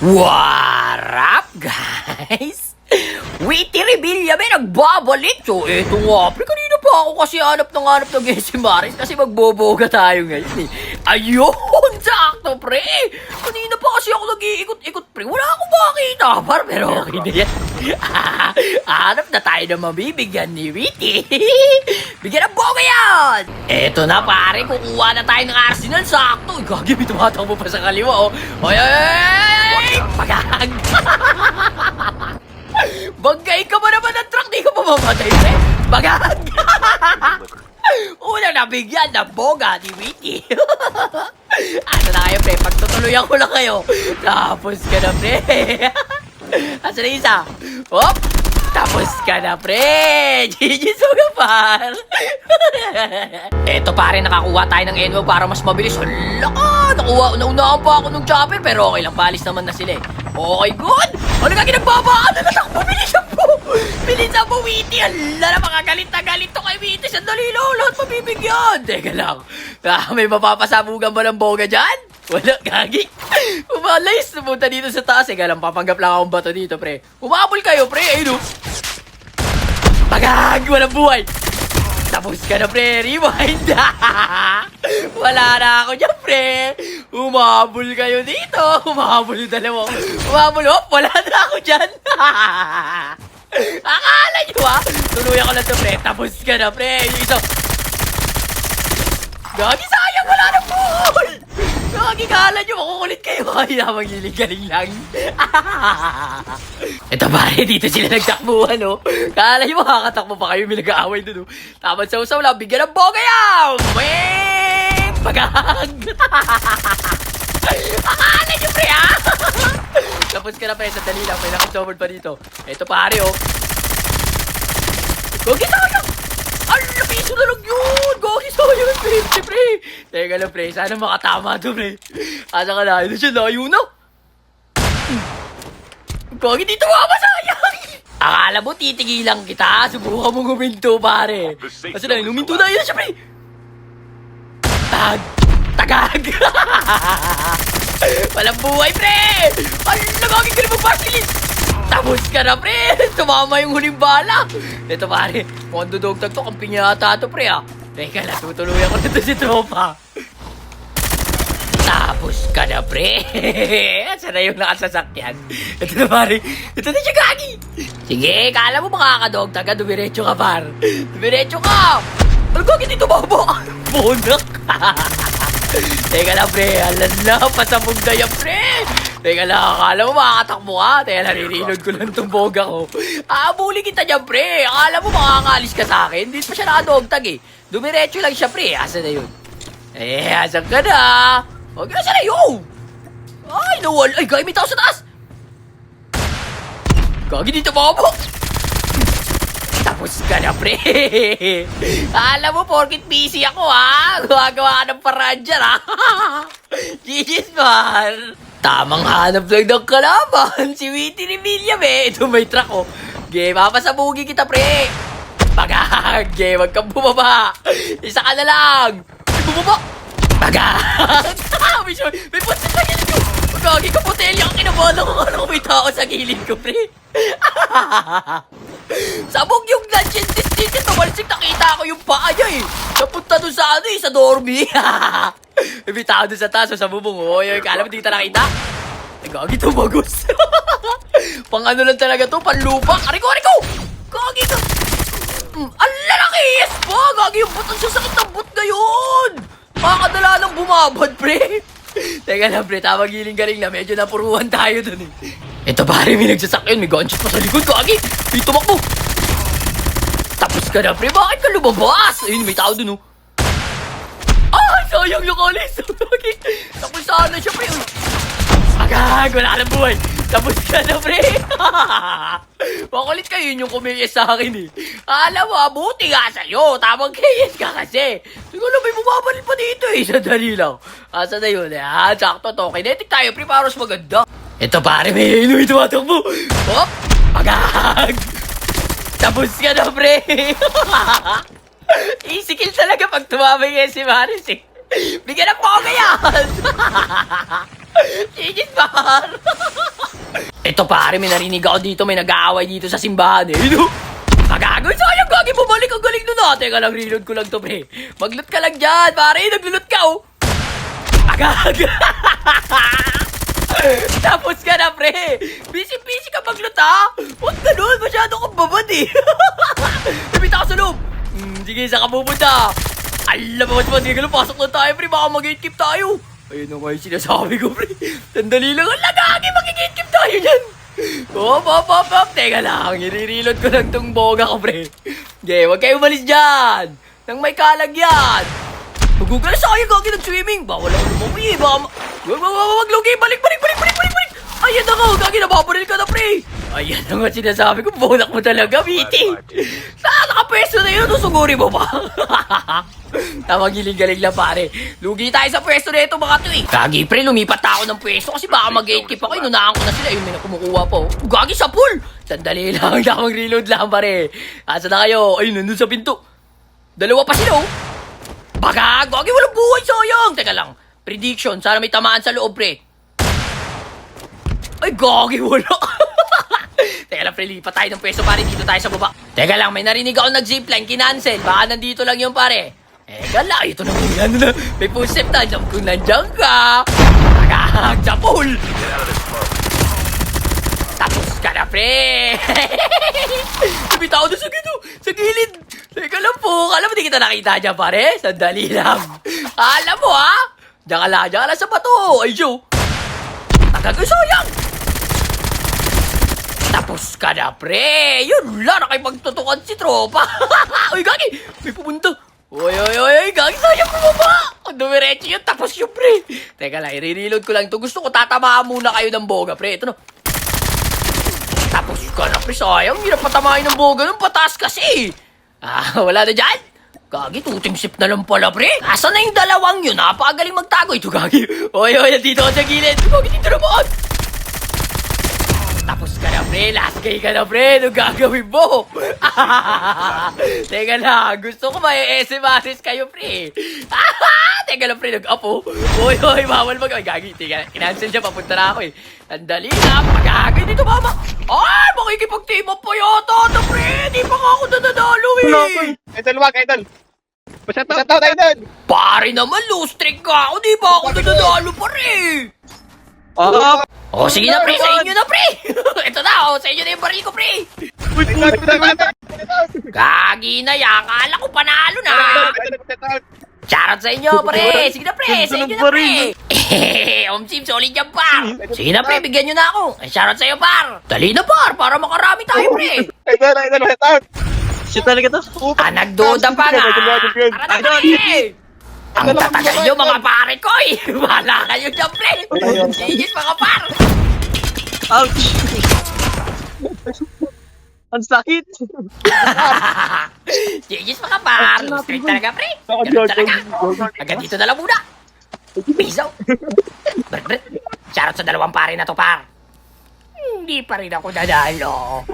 What up, guys? Witty Rebilla may nagbabalik. So, eto nga, pre, kanina pa ako kasi hanap ng si Maris kasi magboboga tayo ngayon eh. Ayun, sakto, pre. Kanina pa kasi ako nag-iikot-ikot, pre. Wala akong makakita, par, pero okay na yan. Hanap na tayo na mabibigyan ni Witty. Bigyan ng boga yan. Eto na, pare, kukuha na tayo ng Arsenal, sakto. Gagi, may tumatakbo pa sa kaliwa, oh. Ay! Pagag! Bagay ka ba naman ng truck? Di ka pa mamatay, pre? Bagag! Una nabigyan na boga ni Witty. Ano na kayo, pre? Pagtutuloyan ko lang kayo. Tapos ka na, pre. Asa na isa? Hop! Tapos ka na, pre! GG Sugapar! Eto, pare, nakakuha tayo ng Enwo para mas mabilis. Hala ka! Naunahan pa ako ng chopper, pero okay lang. Balis naman na sila eh. Okay, good! Ano nga ginagbabaan? Natakbo! Bilisan po! Bilisan po, Witty! Hala na, makagalit na galit to kay Witty. Sandali lang, lahat mabibigyan. Teka lang. May mapapasabugan ba ng boga dyan? Wala, gagi. Umalayas, pumunta dito sa taas. Eka lang, papanggap lang akong bato dito, pre. Umabol kayo, pre. Ayun, pagag! Walang buhay! Tapos ka na, pre! Rewind! Wala na ako dyan, pre! Umabol kayo dito! Umabol yung dalawa! Umabol! Hop! Wala na ako dyan! Akala nyo, ha? Tuluyan ko lang to, pre! Tapos ka na, pre! Yung isa... Gagi, sayang! Wala na pool! Gagi, kala nyo, makukulit kayo. Ay, namang galing lang. Ito, pare, dito sila nagtakbuhan, no? Kala nyo, makakatakbo pa kayo, may nag-aaway doon, no? Tamad sa usaw lang, bigyan ng boga yaw! Wait! Pagag! Akala nyo, pre, ha? Tapos ka na, pre, sandali lang, may nakasumod pa dito. Ito, pare, oh. Gagi, sayang! Ala, piso na lang yun! Gagi, sayang, 50, pre! Teka lang, pre, sana makatama to, pre. Asa ka na? Ito siya, layo na! Gagi, dito mga sayang! Akala mo, titigilan kita. Subukan mo guminto, pare. Kasi na, luminto na yun siya, pre. Tagag! Walang buhay, pre! Ala, gagi ka na mag-Barcelis! Tapos ka na, pre! Tumama yung huling bala! Ito, pare, mukhang dudugtag to. Kamping yata to, pre, ah. Teka lang, tutuluyan ko na to si tropa. Tapos ka na, pre! Saan na yung nakasasakyan? Ito na, pare. Ito na siya, gagi! Sige, kala mo makakadogtag ka. Dumiretso ka, par. Dumiretso ka! Ano, gagi, dito baba? Bonak! Teka lang, pre. Alam na, pasabog na yan, pre. Teka lang, akala mo makakatakbo ka. Teka lang, nirinod ko lang itong boga ko. Aabuli kita dyan, pre. Akala mo makakalis ka sa akin. Hindi pa siya nakadogtag eh. Dumiretso lang siya, pre. Asa na yun? Asan ka na? Huwag na siya na yun. Ay, nawal. Ay, gaya, may tao sa taas. Gagi, dito baba. Tapos ka na, pre. Alam mo, porkit busy ako, ha? Gumagawa ka ng paraan dyan, ha? GG's, man. Tamang hanap lang ng kalaban. Si Witty Rebilla, be. Ito may truck, oh. Game, papasabugi kita, pre. Pagag. Game, wag kang bumaba. Isa ka na lang. Ay, bumaba. Pagag. May punsit sa gilid ko. Pagagi ka, putelya kang kinabahan ko. Ano may tao sa gilid ko, pre? Sabog yung dungeon ticket. Tumalsik, nakita ko yung paa niya eh. Napunta doon sa ano eh, sa dormi. May tao doon sa taas, sa bubong. Oy, kala mo di kita nakita? Ay, gagi, tumagos. Pang ano lang talaga to, panlupa. Ariko! Gagi ka. Ala, nakiyes po. Gagi yung buton siya, sakit ng but ngayon. Makakadala lang bumabad, pre. Teka lang, pre, tawag giling-galing na. Medyo napuruhan tayo dun eh. Ito, pare, may nagsasakyan. May gunshot pa sa likod. Gagi, may tumakbo. Tapos ka na, pre. Bakit ka lumabas? Ayun, may tao dun, oh. Ah, sayang yung alis. Tapos sana siya, pre. Agag, wala na buhay. Tapos ka na, pre. Makulit kayo yung kumiyes sa akin, eh. Alam mo, buti nga sa'yo. Tamang kiyes ka kasi. Siguro may bumabalik pa dito, eh. Sandali lang. Asa na yun, eh. Sakto to. Kinetic tayo, pre, para mas maganda. Ito, pare, may inuwi tumatakbo. Hop! Agag! Tapos ka na, pre. Easy kill talaga pag tumamay si Maris, eh. Bigyan ng poga yan! Sigit, par! Eto pare, may narinig ako dito, may nag-aaway dito sa simbahan eh. No? Magagawin sayang gagi, bumalik ang galing nun natin. Teka lang, reload ko lang to pre. Maglot ka lang dyan, pare, naglulot ka oh. Agag. Tapos ka na pre. Busy ka maglot ha. Huwag ganun, masyado kang babad eh. Nabita ka sa loob. Sige, saan ka pupunta? Alam mo, mas ganun, pasok na tayo pre, baka mag-gatekeep tayo. Ayun na nga yung sinasabi ko pre. Sandali lang, lagagi, mag-gatekeep tayo dyan. Hop. Teka lang, i-reload ko lang tong boga ko pre. Okay, huwag kayo umalis dyan. Nang may kalag yan. Magugalas ako yung gagi nag-swimming. Bawal ako lumumi eh. Baka wag Lugi. Balik. Ayan na nga. Gagi, nababaril ka na, pre. Ayan na nga sinasabi ko. Bonak mo talaga, Viti. Saan nakapwesto na yun? Suguri mo ba? Tamang giling-galing lang, pare. Lugi tayo sa pwesto na ito, mga to eh. Gagi, pre. Lumipat ako ng pwesto kasi baka mag-gatekeep ako. Inunahan ko na sila. Ayun, may nakumukuha pa. Oh. Gagi, sa pool. Sandali lang. Tamang reload lang, pare. Asa na kayo? Ayun, nandun sa pinto. Dalawa pa sila, oh. Baga, gagi, walang buhay, sayang. Teka lang, prediction, sana may tamaan sa loob, pre. Ay, gagi, wala. Teka lang, pre, lipat tayo ng pwesto, pare, dito tayo sa baba. Teka lang, may narinig ako nag-zipline, kinancel. Baka nandito lang yung pare. Teka lang, ito na muna, ano na. May footstep na, jump kung nandiyan ka. Baga, sa pool. Tapos ka na, pre. Lumita ako doon sa gilid. Teka lang po, alam mo di kita nakita dyan, pare? Sandali lang. Alam mo, ha? Diyan ka lang sa bato. Ay, Joe. Sayang. Tapos ka na, pre. Yun lang, nakipagtutukan si tropa. Uy, gagi, may pumunta. Uy, gagi, sayang mo ba? Ang dumiretso yun, tapos yun, pre. Teka lang, i-reload ko lang ito. Gusto ko tatamaan muna kayo ng boga, pre. Ito na. Tapos ka na, pre, sayang. Hirap patamahin ng boga nung pataas kasi. Wala na dyan? Gagi, tuting sip na lang pala, pre. Asan na yung dalawang yun? Napakagaling magtago. Ito, gagi. Oy, nandito ako sa gilid. Gagi, dito naman. Tapos ka na, pre. Last guy ka na, pre. Anong gagawin mo? Teka lang. Gusto ko may SMS kayo, pre. Teka lang, pre. Nag-up, oh. Oy, bawal mag... Gagi, teka. Kinancel siya. Papunta na ako, eh. Sandali na. Magagay dito, mama. Ay, makikipag-team up pa yata. Ito, pre. Di pa nga ako nadadalo, eh. Idol. Pasyat out, idol. Pare naman, low streak ka ako. Di ba ako nadadalo, pare? Oh, sige na, pre. Sa inyo na, pre. Ito na, oh. Sa inyo na yung baril ko, pre. Gagi na yan. Akala ko panalo na. Charot sa inyo, pre. Sige na, pre. Sa inyo na, pre. Omsim, solid yan, par. Sige na, pre. Bigyan nyo na ako. Charot sa iyo, par. Dali na, par. Para makarami tayo, pre. Idol, pasyat out. Shit talaga to. Nagduda pa nga. Tara na, pre. Ang tatagal nyo, mga pare ko, eh. Wala kayo dyan, pre. Sigis, mga par. Ouch! Ang sakit! Sigis, mga par. Straight talaga, pre. Ganun talaga. Hanggang dito na lang muna. Peace out. Bret. Shoutout sa dalawang pare na to, par. Hindi pa rin ako dadalo.